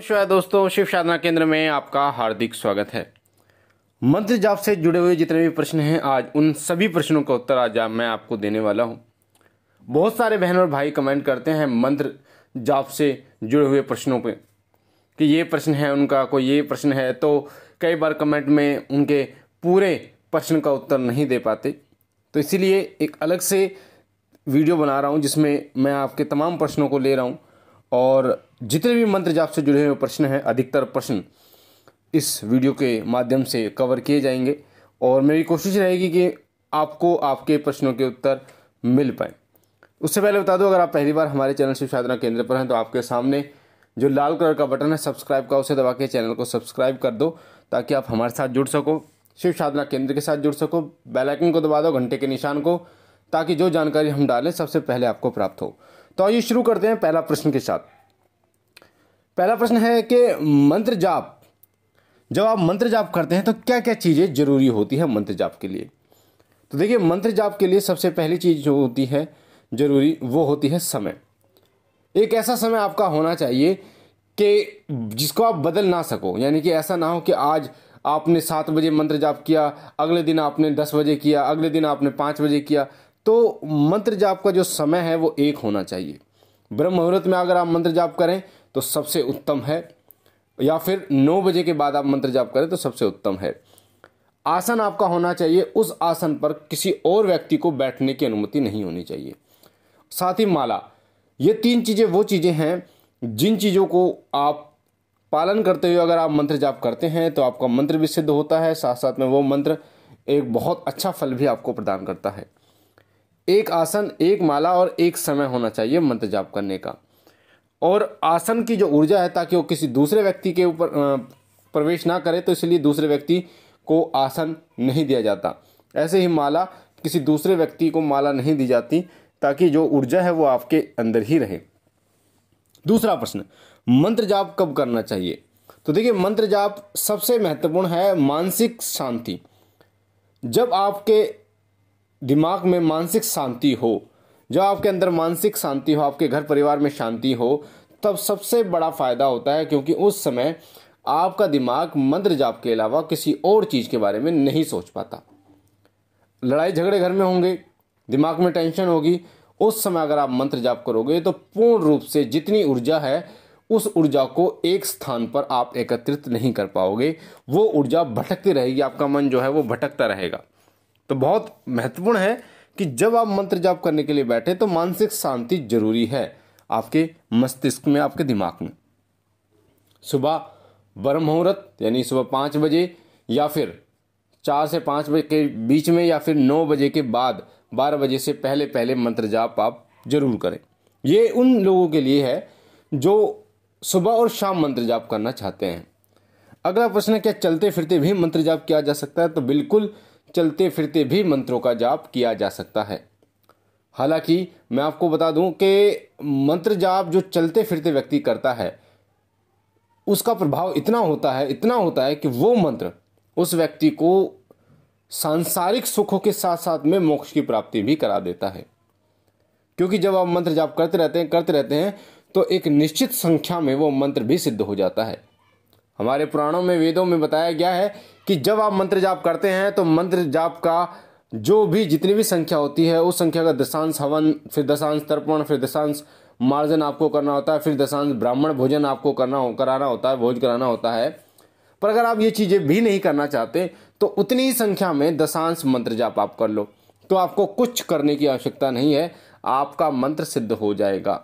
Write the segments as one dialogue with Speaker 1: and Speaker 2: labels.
Speaker 1: नमस्कार दोस्तों, शिव साधना केंद्र में आपका हार्दिक स्वागत है। मंत्र जाप से जुड़े हुए जितने भी प्रश्न हैं, आज उन सभी प्रश्नों का उत्तर आज मैं आपको देने वाला हूं। बहुत सारे बहन और भाई कमेंट करते हैं मंत्र जाप से जुड़े हुए प्रश्नों पे कि ये प्रश्न है उनका, कोई ये प्रश्न है, तो कई बार कमेंट में उनके पूरे प्रश्न का उत्तर नहीं दे पाते। तो इसीलिए एक अलग से वीडियो बना रहा हूँ जिसमें मैं आपके तमाम प्रश्नों को ले रहा हूँ और जितने भी मंत्र जाप से जुड़े हुए प्रश्न हैं, अधिकतर प्रश्न इस वीडियो के माध्यम से कवर किए जाएंगे और मेरी कोशिश रहेगी कि आपको आपके प्रश्नों के उत्तर मिल पाए। उससे पहले बता दूं, अगर आप पहली बार हमारे चैनल शिव साधना केंद्र पर हैं तो आपके सामने जो लाल कलर का बटन है सब्सक्राइब का, उसे दबा के चैनल को सब्सक्राइब कर दो ताकि आप हमारे साथ जुड़ सको, शिव साधना केंद्र के साथ जुड़ सको। बेल आइकन को दबा दो, घंटे के निशान को, ताकि जो जानकारी हम डालें सबसे पहले आपको प्राप्त हो। तो आइए शुरू करते हैं पहला प्रश्न के साथ। पहला प्रश्न है कि मंत्र जाप, जब आप मंत्र जाप करते हैं तो क्या क्या चीज़ें जरूरी होती है मंत्र जाप के लिए। तो देखिए, मंत्र जाप के लिए सबसे पहली चीज़ जो होती है जरूरी, वो होती है समय। एक ऐसा समय आपका होना चाहिए कि जिसको आप बदल ना सको, यानी कि ऐसा ना हो कि आज आपने 7 बजे मंत्र जाप किया, अगले दिन आपने 10 बजे किया, अगले दिन आपने 5 बजे किया। तो मंत्र जाप का जो समय है वो एक होना चाहिए। ब्रह्म मुहूर्त में अगर आप मंत्र जाप करें तो सबसे उत्तम है, या फिर 9 बजे के बाद आप मंत्र जाप करें तो सबसे उत्तम है। आसन आपका होना चाहिए, उस आसन पर किसी और व्यक्ति को बैठने की अनुमति नहीं होनी चाहिए। साथ ही माला, ये 3 चीज़ें वो चीज़ें हैं जिन चीज़ों को आप पालन करते हुए अगर आप मंत्र जाप करते हैं तो आपका मंत्र भी सिद्ध होता है, साथ साथ में वो मंत्र एक बहुत अच्छा फल भी आपको प्रदान करता है। एक आसन, एक माला और एक समय होना चाहिए मंत्र जाप करने का। और आसन की जो ऊर्जा है, ताकि वो किसी दूसरे व्यक्ति के ऊपर प्रवेश ना करे, तो इसलिए दूसरे व्यक्ति को आसन नहीं दिया जाता। ऐसे ही माला, किसी दूसरे व्यक्ति को माला नहीं दी जाती ताकि जो ऊर्जा है वो आपके अंदर ही रहे। दूसरा प्रश्न, मंत्र जाप कब करना चाहिए। तो देखिए, मंत्र जाप सबसे महत्वपूर्ण है मानसिक शांति। जब आपके दिमाग में मानसिक शांति हो, जब आपके अंदर मानसिक शांति हो, आपके घर परिवार में शांति हो, तब सबसे बड़ा फायदा होता है, क्योंकि उस समय आपका दिमाग मंत्र जाप के अलावा किसी और चीज के बारे में नहीं सोच पाता। लड़ाई झगड़े घर में होंगे, दिमाग में टेंशन होगी, उस समय अगर आप मंत्र जाप करोगे तो पूर्ण रूप से जितनी ऊर्जा है उस ऊर्जा को एक स्थान पर आप एकत्रित नहीं कर पाओगे। वो ऊर्जा भटकती रहेगी, आपका मन जो है वो भटकता रहेगा। तो बहुत महत्वपूर्ण है कि जब आप मंत्र जाप करने के लिए बैठे तो मानसिक शांति जरूरी है आपके मस्तिष्क में, आपके दिमाग में। सुबह ब्रह्म मुहूर्त यानी सुबह 5 बजे या फिर 4 से 5 बजे के बीच में, या फिर 9 बजे के बाद 12 बजे से पहले पहले मंत्र जाप आप जरूर करें। ये उन लोगों के लिए है जो सुबह और शाम मंत्र जाप करना चाहते हैं। अगला प्रश्न है, क्या चलते फिरते भी मंत्र जाप किया जा सकता है। तो बिल्कुल, चलते फिरते भी मंत्रों का जाप किया जा सकता है। हालांकि मैं आपको बता दूं कि मंत्र जाप जो चलते फिरते व्यक्ति करता है उसका प्रभाव इतना होता है कि वो मंत्र उस व्यक्ति को सांसारिक सुखों के साथ साथ में मोक्ष की प्राप्ति भी करा देता है। क्योंकि जब आप मंत्र जाप करते रहते हैं तो एक निश्चित संख्या में वो मंत्र भी सिद्ध हो जाता है। हमारे पुराणों में, वेदों में बताया गया है कि जब आप मंत्र जाप करते हैं तो मंत्र जाप का जो भी जितनी भी संख्या होती है उस संख्या का दशांश हवन, फिर दशांश तर्पण, फिर दशांश मार्जन आपको करना होता है, फिर दशांश ब्राह्मण भोजन आपको कराना होता है, भोज कराना होता है। पर अगर आप ये चीजें भी नहीं करना चाहते तो उतनी ही संख्या में दशांश मंत्र जाप आप कर लो, तो आपको कुछ करने की आवश्यकता नहीं है, आपका मंत्र सिद्ध हो जाएगा।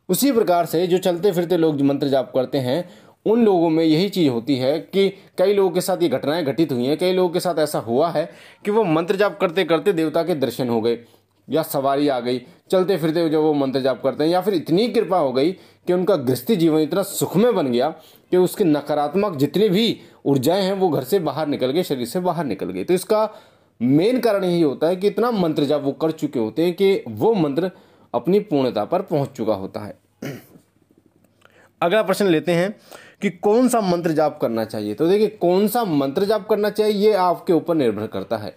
Speaker 1: उसी प्रकार से जो चलते फिरते लोग मंत्र जाप करते हैं उन लोगों में यही चीज होती है कि कई लोगों के साथ ये घटनाएं घटित हुई हैं, कई लोगों के साथ ऐसा हुआ है कि वो मंत्र जाप करते करते देवता के दर्शन हो गए, या सवारी आ गई, चलते फिरते जो वो मंत्र जाप करते हैं, या फिर इतनी कृपा हो गई कि उनका गृहस्थी जीवन इतना सुखमय बन गया कि उसके नकारात्मक जितनी भी ऊर्जाएं हैं वो घर से बाहर निकल गई, शरीर से बाहर निकल गई। तो इसका मेन कारण यही होता है कि इतना मंत्र जाप वो कर चुके होते हैं कि वो मंत्र अपनी पूर्णता पर पहुंच चुका होता है। अगला प्रश्न लेते हैं कि कौन सा मंत्र जाप करना चाहिए। तो देखिए, कौन सा मंत्र जाप करना चाहिए ये आपके ऊपर निर्भर करता है।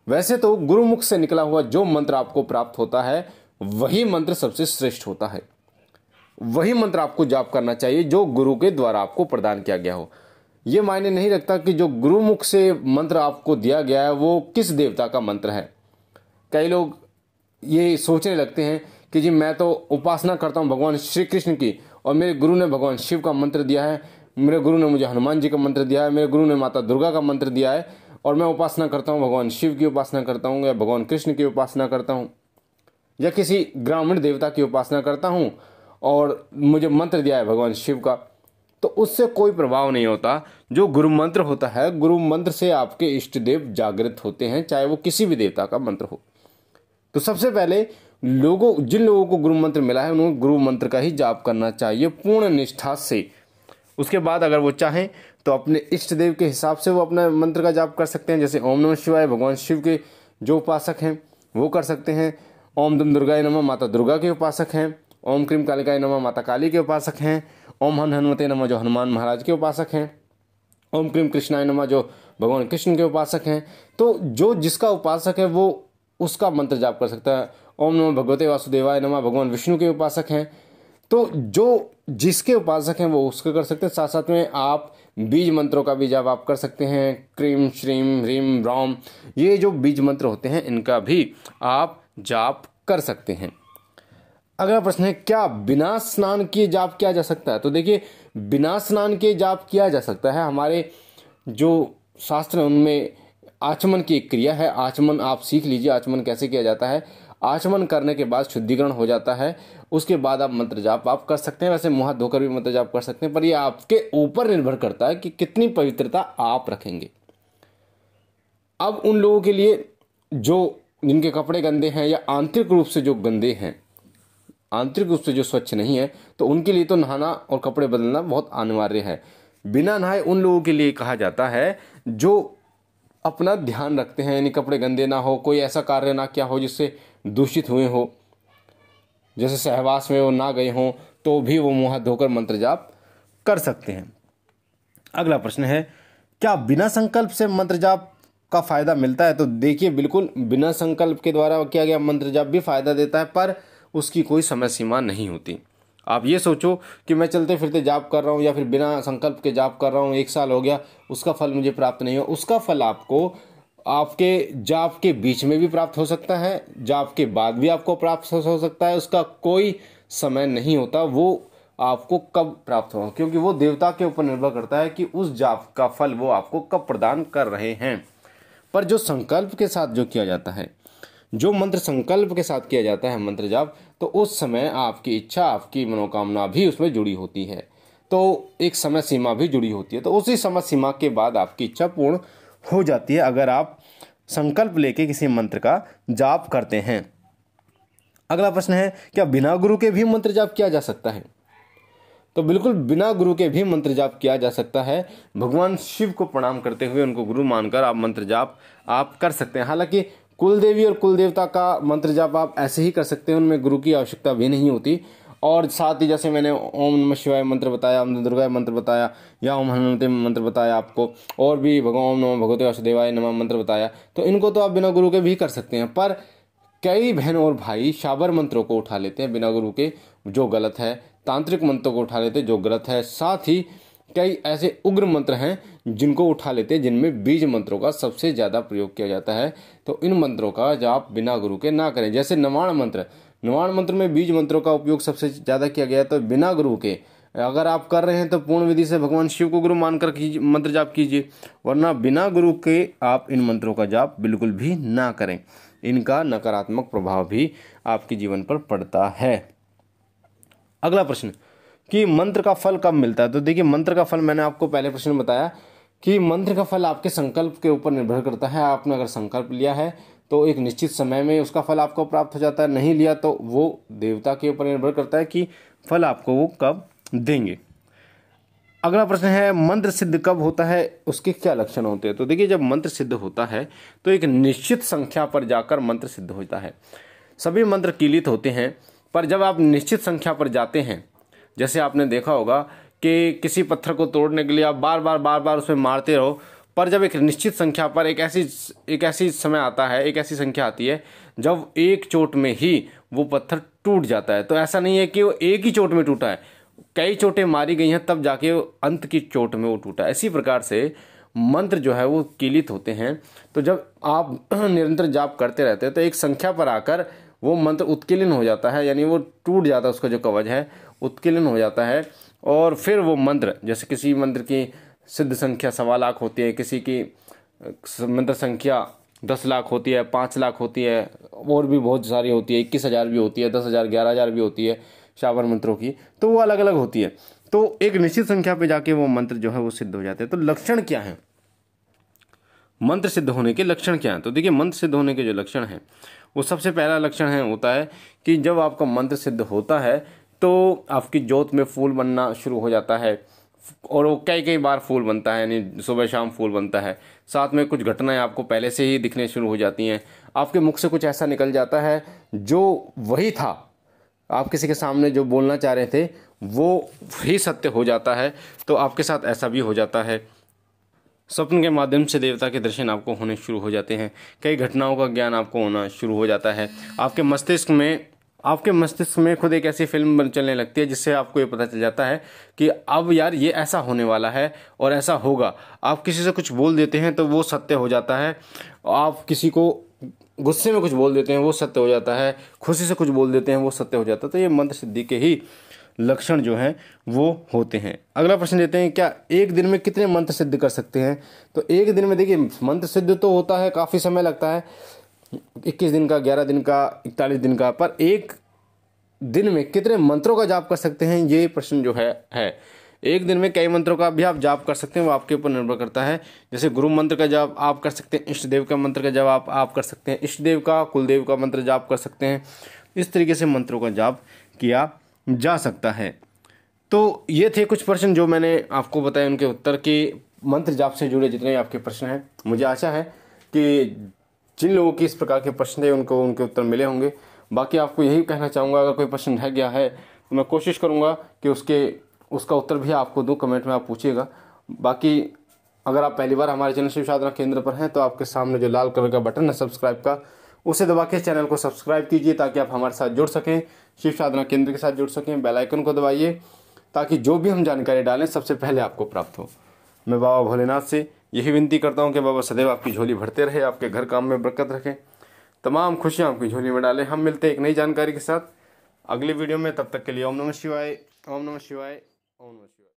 Speaker 1: वैसे तो गुरुमुख से निकला हुआ जो मंत्र आपको प्राप्त होता है वही मंत्र सबसे श्रेष्ठ होता है। वही मंत्र आपको जाप करना चाहिए जो गुरु के द्वारा आपको प्रदान किया गया हो। ये मायने नहीं रखता कि जो गुरुमुख से मंत्र आपको दिया गया है वो किस देवता का मंत्र है। कई लोग ये सोचने लगते हैं कि जी मैं तो उपासना करता हूँ भगवान श्री कृष्ण की और मेरे गुरु ने भगवान शिव का मंत्र दिया है, मेरे गुरु ने मुझे हनुमान जी का मंत्र दिया है, मेरे गुरु ने माता दुर्गा का मंत्र दिया है और मैं उपासना करता हूँ, भगवान शिव की उपासना करता हूँ या भगवान कृष्ण की उपासना करता हूँ या किसी ग्रामीण देवता की उपासना करता हूँ और मुझे मंत्र दिया है भगवान शिव का, तो उससे कोई प्रभाव नहीं होता। जो गुरु मंत्र होता है, गुरु मंत्र से आपके इष्ट देव जागृत होते हैं, चाहे वो किसी भी देवता का मंत्र हो। तो सबसे पहले जिन लोगों को गुरु मंत्र मिला है उन्हें गुरु मंत्र का ही जाप करना चाहिए पूर्ण निष्ठा से। उसके बाद अगर वो चाहें तो अपने इष्ट देव के हिसाब से वो अपना मंत्र का जाप कर सकते हैं। जैसे ओम नमः शिवाय भगवान शिव के जो उपासक हैं वो कर सकते हैं, ओम दम दुर्गाय नमः माता दुर्गा के उपासक हैं, ओम क्रीम कालिकाय नमः माता काली के उपासक हैं, ओम हनुमते नमः जो हनुमान महाराज के उपासक हैं, ओम क्रीम कृष्णाय नमः जो भगवान कृष्ण के उपासक हैं। तो जो जिसका उपासक है वो उसका मंत्र जाप कर सकता है। ओम नमः भगवते वासुदेवाय नमः भगवान विष्णु के उपासक हैं, तो जो जिसके उपासक हैं वो उसका कर सकते हैं। साथ साथ में आप बीज मंत्रों का भी जाप आप कर सकते हैं, क्रीम श्रीम ह्रीम राम, ये जो बीज मंत्र होते हैं इनका भी आप जाप कर सकते हैं। अगला प्रश्न है, क्या बिना स्नान किए जाप किया जा सकता है? तो देखिए, बिना स्नान किए जाप किया जा सकता है। हमारे जो शास्त्र हैं उनमें आचमन की एक क्रिया है। आचमन आप सीख लीजिए, आचमन कैसे किया जाता है। आचमन करने के बाद शुद्धिकरण हो जाता है, उसके बाद आप मंत्र जाप आप कर सकते हैं। वैसे मुंह हाथ धोकर भी मंत्र जाप कर सकते हैं, पर यह आपके ऊपर निर्भर करता है कि कितनी पवित्रता आप रखेंगे। अब उन लोगों के लिए जो जिनके कपड़े गंदे हैं या आंतरिक रूप से जो गंदे हैं, आंतरिक रूप से जो स्वच्छ नहीं है, तो उनके लिए तो नहाना और कपड़े बदलना बहुत अनिवार्य है। बिना नहाए उन लोगों के लिए कहा जाता है जो अपना ध्यान रखते हैं, यानी कपड़े गंदे ना हो, कोई ऐसा कार्य ना किया हो जिससे दूषित हुए हो, जैसे सहवास में वो ना गए हों, तो भी वो मुंह हाथ धोकर मंत्र जाप कर सकते हैं। अगला प्रश्न है, क्या बिना संकल्प से मंत्र जाप का फायदा मिलता है? तो देखिए, बिल्कुल बिना संकल्प के द्वारा किया गया मंत्र जाप भी फायदा देता है, पर उसकी कोई समय सीमा नहीं होती। आप ये सोचो कि मैं चलते फिरते जाप कर रहा हूँ या फिर बिना संकल्प के जाप कर रहा हूँ, 1 साल हो गया, उसका फल मुझे प्राप्त नहीं हुआ। उसका फल आपको आपके जाप के बीच में भी प्राप्त हो सकता है, जाप के बाद भी आपको प्राप्त हो सकता है। उसका कोई समय नहीं होता वो आपको कब प्राप्त होगा, क्योंकि वो देवता के ऊपर निर्भर करता है कि उस जाप का फल वो आपको कब प्रदान कर रहे हैं। पर जो संकल्प के साथ जो किया जाता है, जो मंत्र संकल्प के साथ किया जाता है मंत्र जाप, तो उस समय आपकी इच्छा, आपकी मनोकामना भी उसमें जुड़ी होती है, तो एक समय सीमा भी जुड़ी होती है। तो उसी समय सीमा के बाद आपकी इच्छा पूर्ण हो जाती है अगर आप संकल्प लेके किसी मंत्र का जाप करते हैं। अगला प्रश्न है, क्या बिना गुरु के भी मंत्र जाप किया जा सकता है? तो बिल्कुल बिना गुरु के भी मंत्र जाप किया जा सकता है। भगवान शिव को प्रणाम करते हुए उनको गुरु मानकर आप मंत्र जाप आप कर सकते हैं। हालांकि कुल देवी और कुल देवता का मंत्र जाप आप ऐसे ही कर सकते हैं, उनमें गुरु की आवश्यकता भी नहीं होती। और साथ ही जैसे मैंने ओम नमः शिवाय मंत्र बताया, ओम दुर्गाय मंत्र बताया या ओम हनुमते मंत्र बताया आपको, और भी भगवान ओम नमः भगवते वासुदेवाय नमः मंत्र बताया, तो इनको तो आप बिना गुरु के भी कर सकते हैं। पर कई बहन और भाई शाबर मंत्रों को उठा लेते हैं बिना गुरु के, जो गलत है। तांत्रिक मंत्रों को उठा लेते हैं, जो गलत है। साथ ही कई ऐसे उग्र मंत्र हैं जिनको उठा लेते हैं, जिनमें बीज मंत्रों का सबसे ज़्यादा प्रयोग किया जाता है। तो इन मंत्रों का जाप बिना गुरु के ना करें। जैसे नवाण मंत्र में बीज मंत्रों का उपयोग सबसे ज़्यादा किया गया है, तो बिना गुरु के अगर आप कर रहे हैं तो पूर्ण विधि से भगवान शिव को गुरु मानकर कीजिए, मंत्र जाप कीजिए, वरना बिना गुरु के आप इन मंत्रों का जाप बिल्कुल भी ना करें। इनका नकारात्मक प्रभाव भी आपके जीवन पर पड़ता है। अगला प्रश्न कि मंत्र का फल कब मिलता है? तो देखिए, मंत्र का फल मैंने आपको पहले प्रश्न में बताया कि मंत्र का फल आपके संकल्प के ऊपर निर्भर करता है। आपने अगर संकल्प लिया है तो एक निश्चित समय में उसका फल आपको प्राप्त हो जाता है, नहीं लिया तो वो देवता के ऊपर निर्भर करता है कि फल आपको वो कब देंगे। अगला प्रश्न है, मंत्र सिद्ध कब होता है, उसके क्या लक्षण होते हैं? तो देखिए, जब मंत्र सिद्ध होता है तो एक निश्चित संख्या पर जाकर मंत्र सिद्ध होता है। सभी मंत्र कीलित होते हैं, पर जब आप निश्चित संख्या पर जाते हैं, जैसे आपने देखा होगा कि किसी पत्थर को तोड़ने के लिए आप बार बार उसमें मारते रहो, पर जब एक निश्चित संख्या पर एक ऐसी समय आता है, एक ऐसी संख्या आती है जब एक चोट में ही वो पत्थर टूट जाता है। तो ऐसा नहीं है कि वो एक ही चोट में टूटा है, कई चोटें मारी गई हैं तब जाके अंत की चोट में वो टूटा। इसी प्रकार से मंत्र जो है वो कीलित होते हैं। तो जब आप निरंतर जाप करते रहते हैं तो एक संख्या पर आकर वो मंत्र उत्कीर्ण हो जाता है, यानी वो टूट जाता है, उसका जो कवच है उत्कीर्ण हो जाता है। और फिर वो मंत्र, जैसे किसी मंत्र की सिद्ध संख्या 1.25 लाख होती है, किसी की मंत्र संख्या 10 लाख होती है, 5 लाख होती है, और भी बहुत सारी होती है, 21,000 भी होती है, 10,000, 11,000 भी होती है शावर मंत्रों की, तो वो अलग अलग होती है। तो एक निश्चित संख्या पे जाके वो मंत्र जो है वो सिद्ध हो जाते हैं। तो लक्षण क्या है, मंत्र सिद्ध होने के लक्षण क्या हैं? तो देखिए, मंत्र सिद्ध होने के जो लक्षण हैं वो सबसे पहला लक्षण है होता है कि जब आपका मंत्र सिद्ध होता है तो आपकी ज्योत में फूल बनना शुरू हो जाता है, और वो कई कई बार फूल बनता है, यानी सुबह शाम फूल बनता है। साथ में कुछ घटनाएं आपको पहले से ही दिखने शुरू हो जाती हैं, आपके मुख से कुछ ऐसा निकल जाता है जो वही था, आप किसी के सामने जो बोलना चाह रहे थे वो ही सत्य हो जाता है। तो आपके साथ ऐसा भी हो जाता है। स्वप्न के माध्यम से देवता के दर्शन आपको होने शुरू हो जाते हैं, कई घटनाओं का ज्ञान आपको होना शुरू हो जाता है। आपके मस्तिष्क में खुद एक ऐसी फिल्म चलने लगती है जिससे आपको ये पता चल जाता है कि अब यार ये ऐसा होने वाला है और ऐसा होगा। आप किसी से कुछ बोल देते हैं तो वो सत्य हो जाता है, आप किसी को गुस्से में कुछ बोल देते हैं वो सत्य हो जाता है, खुशी से कुछ बोल देते हैं वो सत्य हो जाता है। तो ये मंत्र सिद्धि के ही लक्षण जो हैं वो होते हैं। अगला प्रश्न लेते हैं, क्या एक दिन में कितने मंत्र सिद्ध कर सकते हैं? तो एक दिन में देखिए, मंत्र सिद्ध तो होता है, काफ़ी समय लगता है, 21 दिन का, 11 दिन का, 41 दिन का, पर एक दिन में कितने मंत्रों का जाप कर सकते हैं, ये प्रश्न जो है। एक दिन में कई मंत्रों का भी आप जाप कर सकते हैं, वो आपके ऊपर निर्भर करता है। जैसे गुरु मंत्र का जाप आप कर सकते हैं, इष्ट देव का मंत्र का जाप आप कर सकते हैं, इष्ट देव का, कुलदेव का मंत्र जाप कर सकते हैं। इस तरीके से मंत्रों का जाप किया जा सकता है। तो ये थे कुछ प्रश्न जो मैंने आपको बताए, उनके उत्तर के मंत्र जाप से जुड़े जितने आपके प्रश्न हैं। मुझे आशा है कि जिन लोगों की इस प्रकार के प्रश्न थे उनको उनके उत्तर मिले होंगे। बाकी आपको यही कहना चाहूँगा, अगर कोई प्रश्न रह गया है तो मैं कोशिश करूँगा कि उसका उत्तर भी आपको दूँ, कमेंट में आप पूछिएगा। बाकी अगर आप पहली बार हमारे चैनल शिव साधना केंद्र पर हैं तो आपके सामने जो लाल कलर का बटन है सब्सक्राइब का, उसे दबा के चैनल को सब्सक्राइब कीजिए ताकि आप हमारे साथ जुड़ सकें, शिव साधना केंद्र के साथ जुड़ सकें। बेल आइकन को दबाइए ताकि जो भी हम जानकारी डालें सबसे पहले आपको प्राप्त हो। मैं बाबा भोलेनाथ से यही विनती करता हूँ कि बाबा सदैव आपकी झोली भरते रहे, आपके घर काम में बरकत रखें, तमाम खुशियाँ आपकी झोली में डालें। हम मिलते हैं एक नई जानकारी के साथ अगली वीडियो में, तब तक के लिए ओम नमः शिवाय, ओम नमः शिवाय, ओम नमः शिवाय।